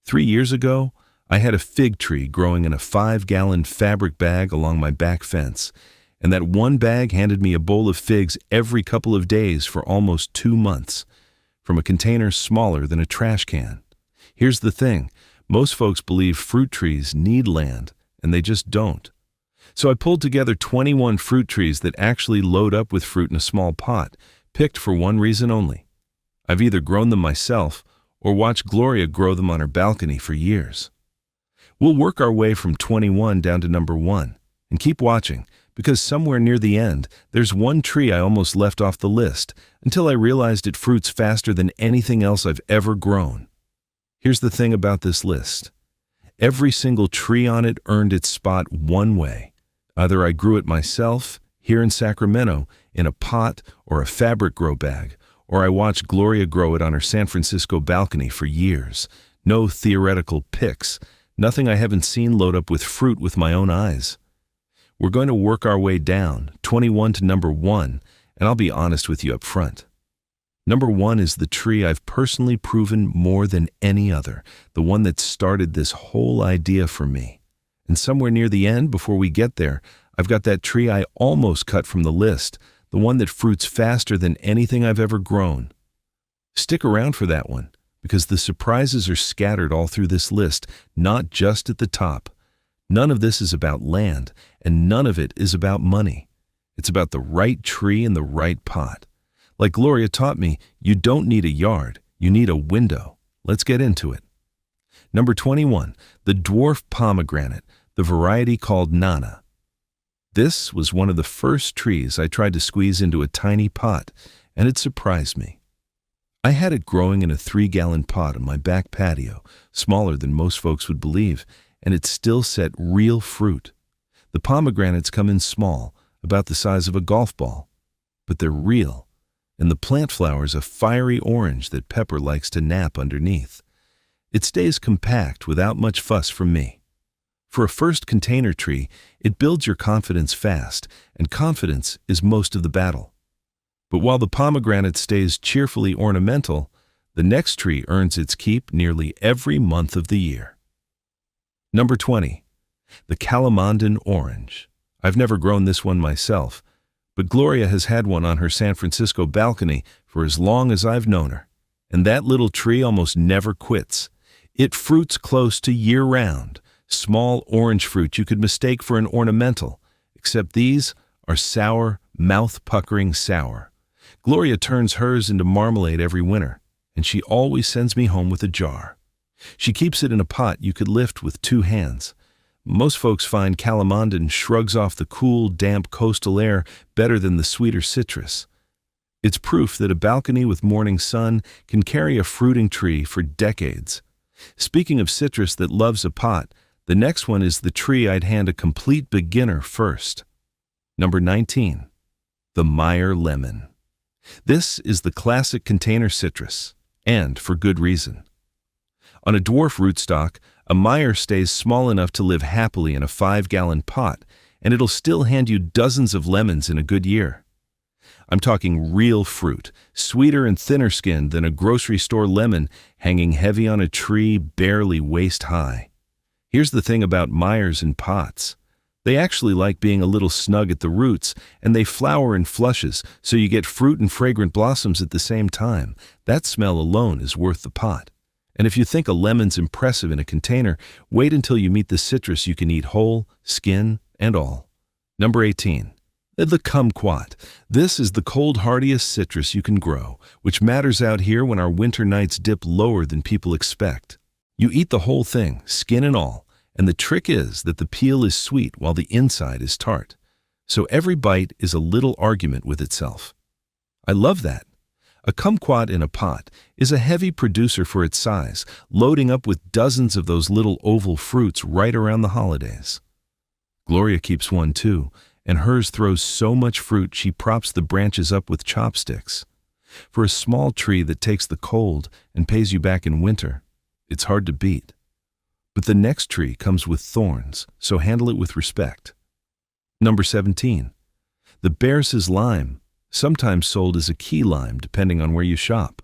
3 years ago, I had a fig tree growing in a 5-gallon fabric bag along my back fence, and that one bag handed me a bowl of figs every couple of days for almost 2 months, from a container smaller than a trash can. Here's the thing, most folks believe fruit trees need land, and they just don't. So I pulled together 21 fruit trees that actually load up with fruit in a small pot, picked for one reason only. I've either grown them myself or watched Gloria grow them on her balcony for years. We'll work our way from 21 down to number 1, and keep watching, because somewhere near the end, there's one tree I almost left off the list until I realized it fruits faster than anything else I've ever grown. Here's the thing about this list. Every single tree on it earned its spot one way. Either I grew it myself, here in Sacramento, in a pot or a fabric grow bag, or I watched Gloria grow it on her San Francisco balcony for years. No theoretical picks, nothing I haven't seen load up with fruit with my own eyes. We're going to work our way down, 21 to number 1, and I'll be honest with you up front. Number 1 is the tree I've personally proven more than any other, the one that started this whole idea for me. And somewhere near the end, before we get there, I've got that tree I almost cut from the list, the one that fruits faster than anything I've ever grown. Stick around for that one, because the surprises are scattered all through this list, not just at the top. None of this is about land, and none of it is about money. It's about the right tree in the right pot. Like Gloria taught me, you don't need a yard, you need a window. Let's get into it. Number 21, the dwarf pomegranate, the variety called Nana. This was one of the first trees I tried to squeeze into a tiny pot, and it surprised me. I had it growing in a 3-gallon pot on my back patio, smaller than most folks would believe, and it still set real fruit. The pomegranates come in small, about the size of a golf ball, but they're real, and the plant flower's a fiery orange that Pepper likes to nap underneath. It stays compact without much fuss from me. For a first container tree, it builds your confidence fast, and confidence is most of the battle. But while the pomegranate stays cheerfully ornamental, the next tree earns its keep nearly every month of the year. Number 20, the Calimandan orange. I've never grown this one myself, but Gloria has had one on her San Francisco balcony for as long as I've known her, and that little tree almost never quits. It fruits close to year-round, small orange fruit you could mistake for an ornamental, except these are sour, mouth-puckering sour. Gloria turns hers into marmalade every winter, and she always sends me home with a jar. She keeps it in a pot you could lift with 2 hands. Most folks find Calimandan shrugs off the cool, damp coastal air better than the sweeter citrus. It's proof that a balcony with morning sun can carry a fruiting tree for decades. Speaking of citrus that loves a pot, the next one is the tree I'd hand a complete beginner first. Number 19, the Meyer lemon. This is the classic container citrus, and for good reason. On a dwarf rootstock, a Meyer stays small enough to live happily in a 5-gallon pot, and it'll still hand you dozens of lemons in a good year. I'm talking real fruit, sweeter and thinner skinned than a grocery store lemon, hanging heavy on a tree barely waist high. Here's the thing about Meyers in pots. They actually like being a little snug at the roots, and they flower in flushes, so you get fruit and fragrant blossoms at the same time. That smell alone is worth the pot. And if you think a lemon's impressive in a container, wait until you meet the citrus you can eat whole, skin, and all. Number 18, the kumquat. This is the cold-hardiest citrus you can grow, which matters out here when our winter nights dip lower than people expect. You eat the whole thing, skin and all, and the trick is that the peel is sweet while the inside is tart. So every bite is a little argument with itself. I love that. A kumquat in a pot is a heavy producer for its size, loading up with dozens of those little oval fruits right around the holidays. Gloria keeps one too, and hers throws so much fruit she props the branches up with chopsticks. For a small tree that takes the cold and pays you back in winter, it's hard to beat. But the next tree comes with thorns, so handle it with respect. Number 17, the Pears lime, sometimes sold as a key lime depending on where you shop.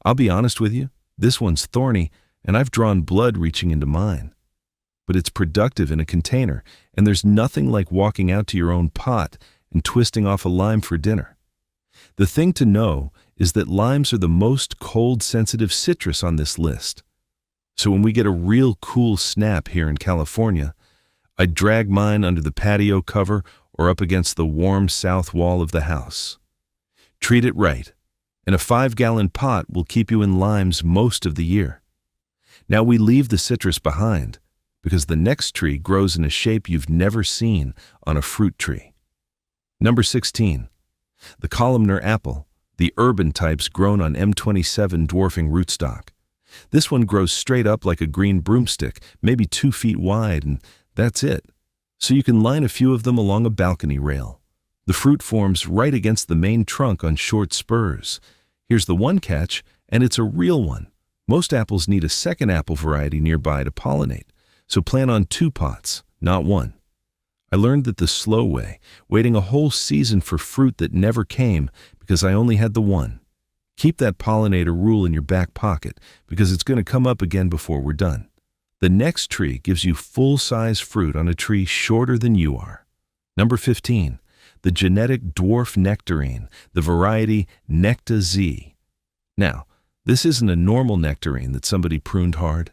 I'll be honest with you, this one's thorny, and I've drawn blood reaching into mine. But it's productive in a container, and there's nothing like walking out to your own pot and twisting off a lime for dinner. The thing to know is that limes are the most cold-sensitive citrus on this list. So when we get a real cool snap here in California, I drag mine under the patio cover or up against the warm south wall of the house. Treat it right, and a 5-gallon pot will keep you in limes most of the year. Now we leave the citrus behind, because the next tree grows in a shape you've never seen on a fruit tree. Number 16. The columnar apple, the urban types grown on M27 dwarfing rootstock. This one grows straight up like a green broomstick, maybe 2 feet wide, and that's it. So you can line a few of them along a balcony rail. The fruit forms right against the main trunk on short spurs. Here's the one catch, and it's a real one. Most apples need a second apple variety nearby to pollinate, so plan on 2 pots, not 1. I learned that the slow way, waiting a whole season for fruit that never came because I only had the one. Keep that pollinator rule in your back pocket because it's going to come up again before we're done. The next tree gives you full-size fruit on a tree shorter than you are. Number 15, the genetic dwarf nectarine, the variety Necta Z. Now, this isn't a normal nectarine that somebody pruned hard.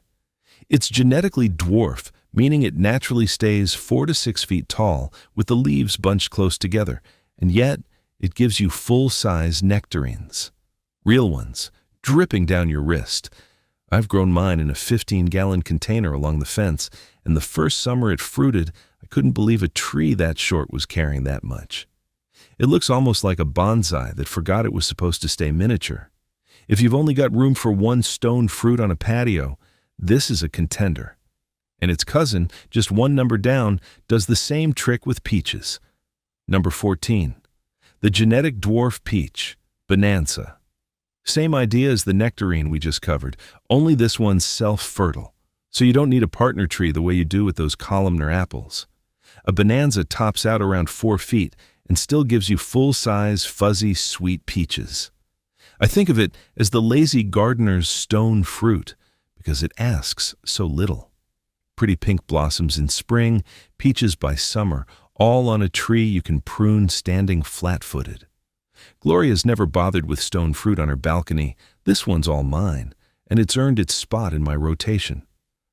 It's genetically dwarf, meaning it naturally stays 4 to 6 feet tall with the leaves bunched close together, and yet it gives you full-size nectarines. Real ones, dripping down your wrist. I've grown mine in a 15-gallon container along the fence, and the first summer it fruited, I couldn't believe a tree that short was carrying that much. It looks almost like a bonsai that forgot it was supposed to stay miniature. If you've only got room for 1 stone fruit on a patio, this is a contender. And its cousin, just 1 number down, does the same trick with peaches. Number 14. The genetic dwarf peach, Bonanza. Same idea as the nectarine we just covered, only this one's self-fertile, so you don't need a partner tree the way you do with those columnar apples. A Bonanza tops out around 4 feet and still gives you full-size, fuzzy, sweet peaches. I think of it as the lazy gardener's stone fruit because it asks so little. Pretty pink blossoms in spring, peaches by summer, all on a tree you can prune standing flat-footed. Gloria's never bothered with stone fruit on her balcony. This one's all mine, and it's earned its spot in my rotation.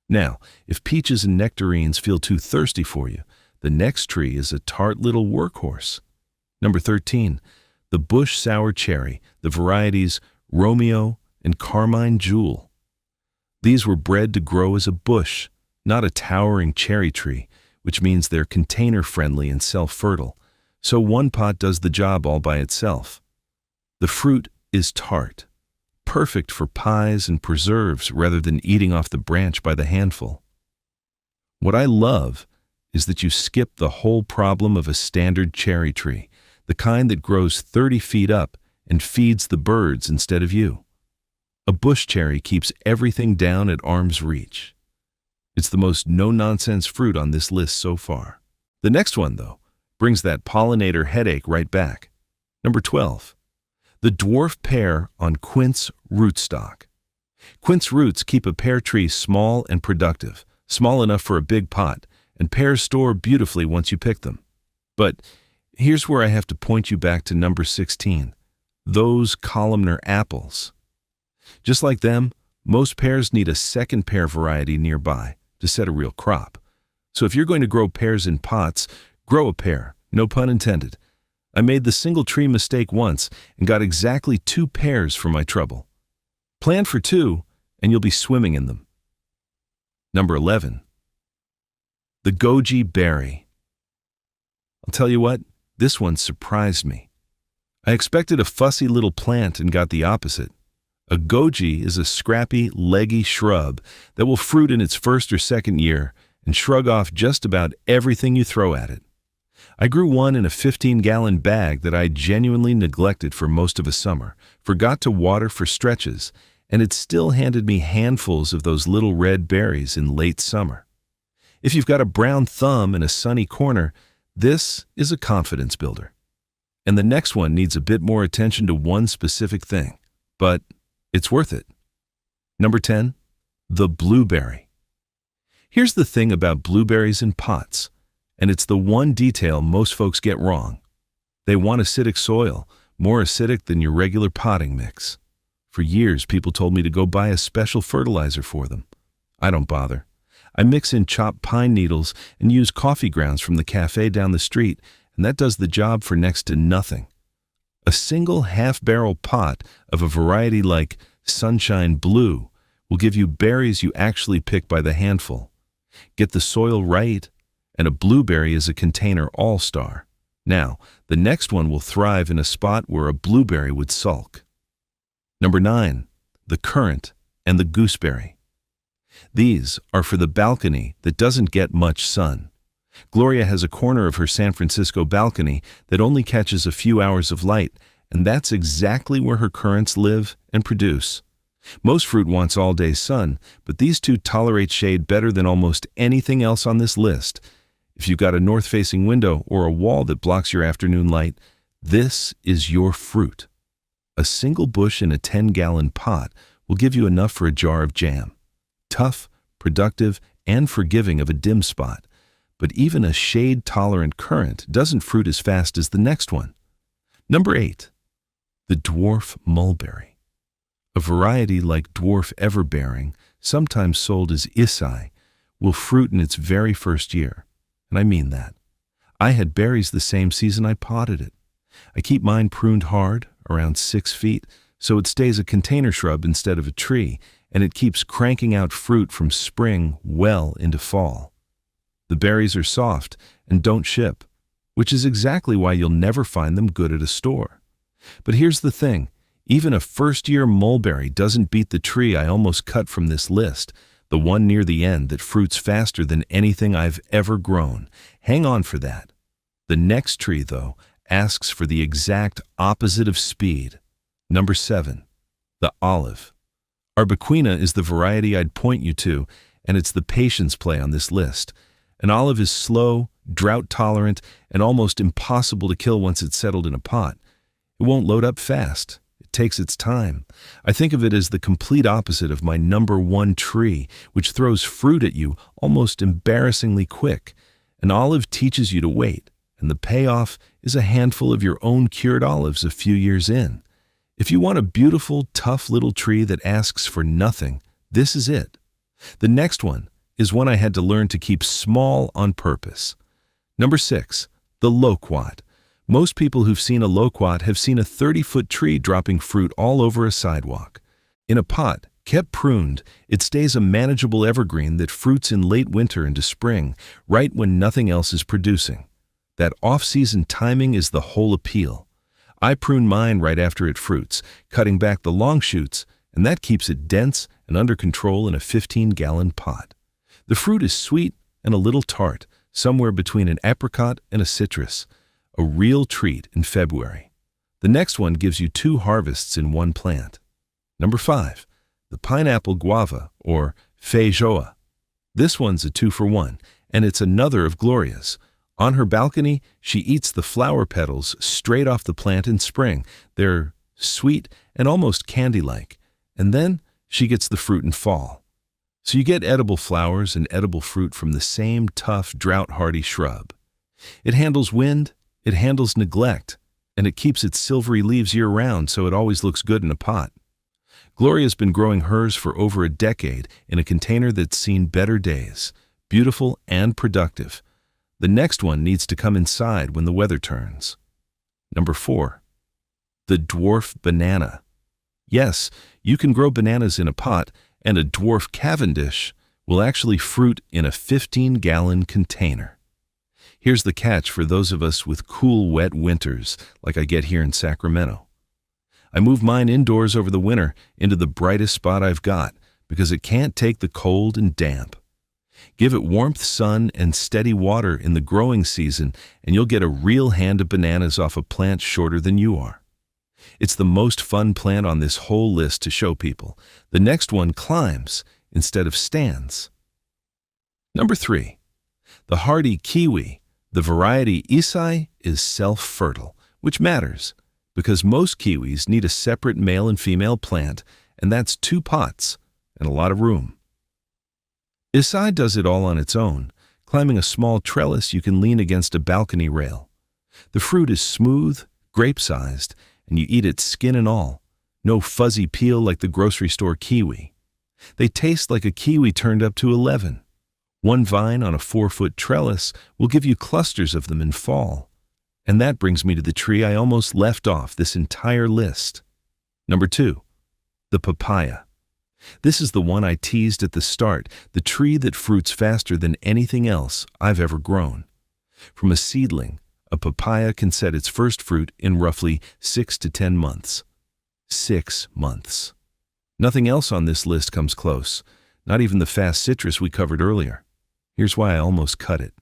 Now, if peaches and nectarines feel too thirsty for you, the next tree is a tart little workhorse. Number 13, the bush sour cherry, the varieties Romeo and Carmine Jewel. These were bred to grow as a bush, not a towering cherry tree, which means they're container-friendly and self-fertile, so 1 pot does the job all by itself. The fruit is tart, perfect for pies and preserves rather than eating off the branch by the handful. What I love is that you skip the whole problem of a standard cherry tree, the kind that grows 30 feet up and feeds the birds instead of you. A bush cherry keeps everything down at arm's reach. It's the most no-nonsense fruit on this list so far. The next one, though, brings that pollinator headache right back. Number 12. The dwarf pear on quince rootstock. Quince roots keep a pear tree small and productive, small enough for a big pot, and pears store beautifully once you pick them. But here's where I have to point you back to number 16, those columnar apples. Just like them, most pears need a second pear variety nearby to set a real crop. So if you're going to grow pears in pots, grow a pear, no pun intended. I made the single tree mistake once and got exactly 2 pears for my trouble. Plan for 2 and you'll be swimming in them. Number 11. The goji berry. I'll tell you what, this one surprised me. I expected a fussy little plant and got the opposite. A goji is a scrappy, leggy shrub that will fruit in its first or second year and shrug off just about everything you throw at it. I grew one in a 15-gallon bag that I genuinely neglected for most of a summer, forgot to water for stretches, and it still handed me handfuls of those little red berries in late summer. If you've got a brown thumb in a sunny corner, this is a confidence builder. And the next one needs a bit more attention to one specific thing, but it's worth it. Number 10, The blueberry. Here's the thing about blueberries in pots, and it's the one detail most folks get wrong. They want acidic soil, more acidic than your regular potting mix. For years, people told me to go buy a special fertilizer for them. I don't bother. I mix in chopped pine needles and use coffee grounds from the cafe down the street, and that does the job for next to nothing. A single half-barrel pot of a variety like Sunshine Blue will give you berries you actually pick by the handful. Get the soil right, and a blueberry is a container all-star. Now, the next one will thrive in a spot where a blueberry would sulk. Number 9, the currant and the gooseberry. These are for the balcony that doesn't get much sun. Gloria has a corner of her San Francisco balcony that only catches a few hours of light, and that's exactly where her currants live and produce. Most fruit wants all-day sun, but these two tolerate shade better than almost anything else on this list. If you've got a north-facing window or a wall that blocks your afternoon light, this is your fruit. A single bush in a 10-gallon pot will give you enough for a jar of jam. Tough, productive, and forgiving of a dim spot. But even a shade-tolerant currant doesn't fruit as fast as the next one. Number 8, the dwarf mulberry. A variety like dwarf everbearing, sometimes sold as isai, will fruit in its very first year. And I mean that. I had berries the same season I potted it. I keep mine pruned hard, around 6 feet, so it stays a container shrub instead of a tree, and it keeps cranking out fruit from spring well into fall. The berries are soft and don't ship, which is exactly why you'll never find them good at a store. But here's the thing. Even a first-year mulberry doesn't beat the tree I almost cut from this list, the one near the end that fruits faster than anything I've ever grown. Hang on for that. The next tree, though, asks for the exact opposite of speed. Number 7, the olive. Arbequina is the variety I'd point you to, and it's the patience play on this list. An olive is slow, drought-tolerant, and almost impossible to kill once it's settled in a pot. It won't load up fast. It takes its time. I think of it as the complete opposite of my number 1 tree, which throws fruit at you almost embarrassingly quick. An olive teaches you to wait, and the payoff is a handful of your own cured olives a few years in. If you want a beautiful, tough little tree that asks for nothing, this is it. The next one is one I had to learn to keep small on purpose. Number 6, the loquat. Most people who've seen a loquat have seen a 30-foot tree dropping fruit all over a sidewalk. In a pot, kept pruned, it stays a manageable evergreen that fruits in late winter into spring, right when nothing else is producing. That off-season timing is the whole appeal. I prune mine right after it fruits, cutting back the long shoots, and that keeps it dense and under control in a 15-gallon pot. The fruit is sweet and a little tart, somewhere between an apricot and a citrus. A real treat in February. The next one gives you 2 harvests in one plant. Number 5, the pineapple guava, or feijoa. This one's a 2-for-1, and it's another of Gloria's. On her balcony, she eats the flower petals straight off the plant in spring. They're sweet and almost candy-like. And then she gets the fruit in fall. So you get edible flowers and edible fruit from the same tough, drought-hardy shrub. It handles wind, it handles neglect, and it keeps its silvery leaves year-round so it always looks good in a pot. Gloria's been growing hers for over a decade in a container that's seen better days, beautiful and productive. The next one needs to come inside when the weather turns. Number 4, the dwarf banana. Yes, you can grow bananas in a pot, and a dwarf Cavendish will actually fruit in a 15-gallon container. Here's the catch for those of us with cool, wet winters, like I get here in Sacramento. I move mine indoors over the winter into the brightest spot I've got, because it can't take the cold and damp. Give it warmth, sun, and steady water in the growing season, and you'll get a real hand of bananas off a plant shorter than you are. It's the most fun plant on this whole list to show people. The next one climbs instead of stands. Number 3, the hardy kiwi. The variety Isai is self-fertile, which matters, because most kiwis need a separate male and female plant, and that's 2 pots and a lot of room. Isai does it all on its own, climbing a small trellis you can lean against a balcony rail. The fruit is smooth, grape-sized, and you eat it skin and all. No fuzzy peel like the grocery store kiwi. They taste like a kiwi turned up to 11. One vine on a 4-foot trellis will give you clusters of them in fall. And that brings me to the tree I almost left off this entire list. Number 2, the papaya. This is the one I teased at the start, the tree that fruits faster than anything else I've ever grown. From a seedling, a papaya can set its first fruit in roughly 6 to 10 months. 6 months. Nothing else on this list comes close, not even the fast citrus we covered earlier. Here's why I almost cut it.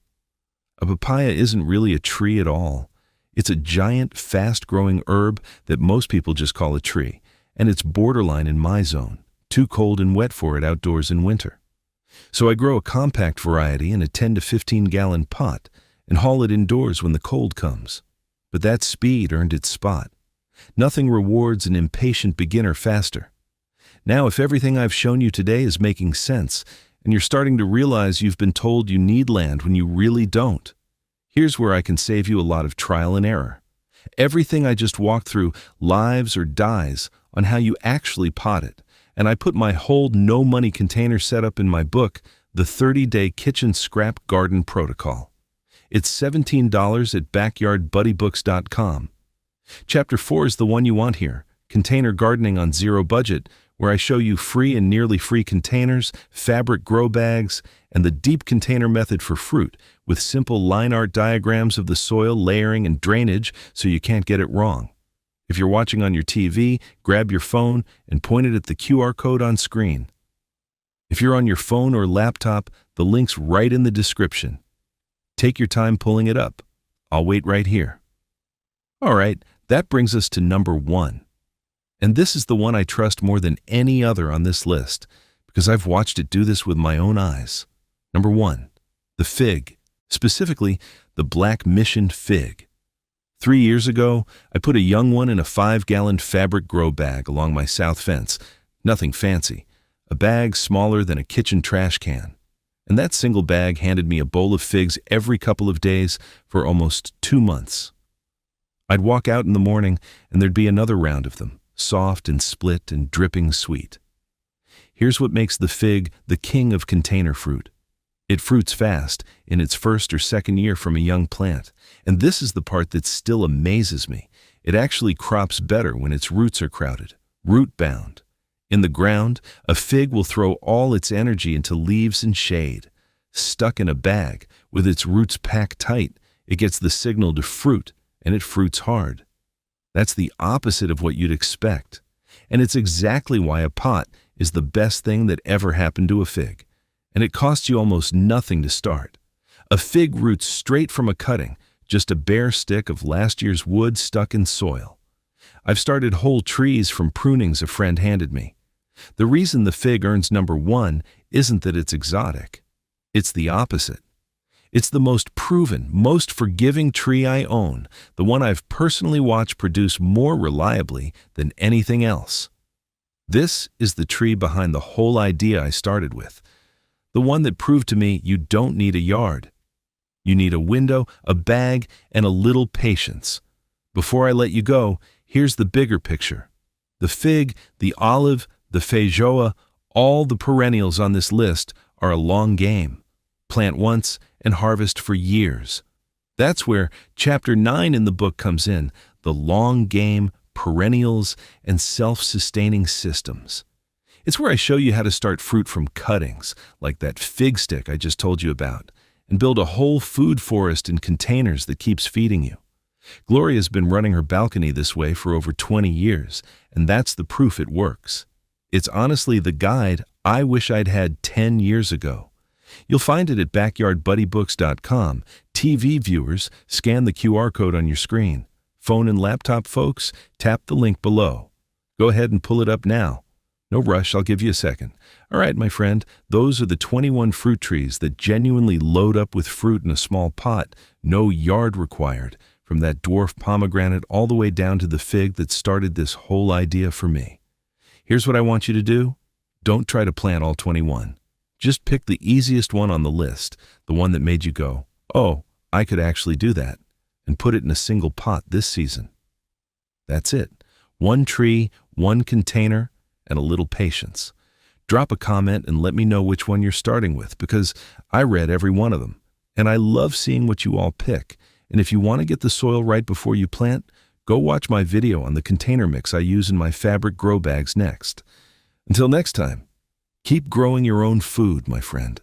A papaya isn't really a tree at all. It's a giant, fast-growing herb that most people just call a tree, and it's borderline in my zone, too cold and wet for it outdoors in winter. So I grow a compact variety in a 10 to 15-gallon pot and haul it indoors when the cold comes. But that speed earned its spot. Nothing rewards an impatient beginner faster. Now, if everything I've shown you today is making sense, and you're starting to realize you've been told you need land when you really don't, here's where I can save you a lot of trial and error. Everything I just walked through lives or dies on how you actually pot it, and I put my whole no-money container setup in my book, The 30-Day Kitchen Scrap Garden Protocol. It's $17 at backyardbuddybooks.com. Chapter 4 is the one you want here, Container Gardening on Zero Budget, where I show you free and nearly free containers, fabric grow bags, and the deep container method for fruit, with simple line art diagrams of the soil, layering, and drainage so you can't get it wrong. If you're watching on your TV, grab your phone and point it at the QR code on screen. If you're on your phone or laptop, the link's right in the description. Take your time pulling it up. I'll wait right here. All right, that brings us to number 1. And this is the one I trust more than any other on this list, because I've watched it do this with my own eyes. Number 1, the fig, specifically the Black Mission fig. 3 years ago, I put a young one in a 5-gallon fabric grow bag along my south fence. Nothing fancy, a bag smaller than a kitchen trash can. And that single bag handed me a bowl of figs every couple of days for almost 2 months. I'd walk out in the morning and there'd be another round of them, soft and split and dripping sweet. Here's what makes the fig the king of container fruit. It fruits fast in its first or second year from a young plant, and this is the part that still amazes me. It actually crops better when its roots are crowded, root-bound. In the ground, a fig will throw all its energy into leaves and shade. Stuck in a bag, with its roots packed tight, it gets the signal to fruit, and it fruits hard. That's the opposite of what you'd expect. And it's exactly why a pot is the best thing that ever happened to a fig. And it costs you almost nothing to start. A fig roots straight from a cutting, just a bare stick of last year's wood stuck in soil. I've started whole trees from prunings a friend handed me. The reason the fig earns number 1 isn't that it's exotic. It's the opposite. It's the most proven, most forgiving tree I own, the one I've personally watched produce more reliably than anything else. This is the tree behind the whole idea I started with, the one that proved to me you don't need a yard. You need a window, a bag, and a little patience. Before I let you go, here's the bigger picture. The fig, the olive, the feijoa, all the perennials on this list are a long game. Plant once and harvest for years. That's where Chapter 9 in the book comes in, the long game, perennials, and self-sustaining systems. It's where I show you how to start fruit from cuttings, like that fig stick I just told you about, and build a whole food forest in containers that keeps feeding you. Gloria's been running her balcony this way for over 20 years, and that's the proof it works. It's honestly the guide I wish I'd had 10 years ago. You'll find it at backyardbuddybooks.com. TV viewers, scan the QR code on your screen. Phone and laptop folks, tap the link below. Go ahead and pull it up now. No rush, I'll give you a second. All right, my friend, those are the 21 fruit trees that genuinely load up with fruit in a small pot, no yard required, from that dwarf pomegranate all the way down to the fig that started this whole idea for me. Here's what I want you to do. Don't try to plant all 21. Just pick the easiest one on the list, the one that made you go, "Oh, I could actually do that," and put it in a single pot this season. That's it. One tree, one container, and a little patience. Drop a comment and let me know which one you're starting with, because I read every one of them, and I love seeing what you all pick. And if you want to get the soil right before you plant, go watch my video on the container mix I use in my fabric grow bags next. Until next time, keep growing your own food, my friend.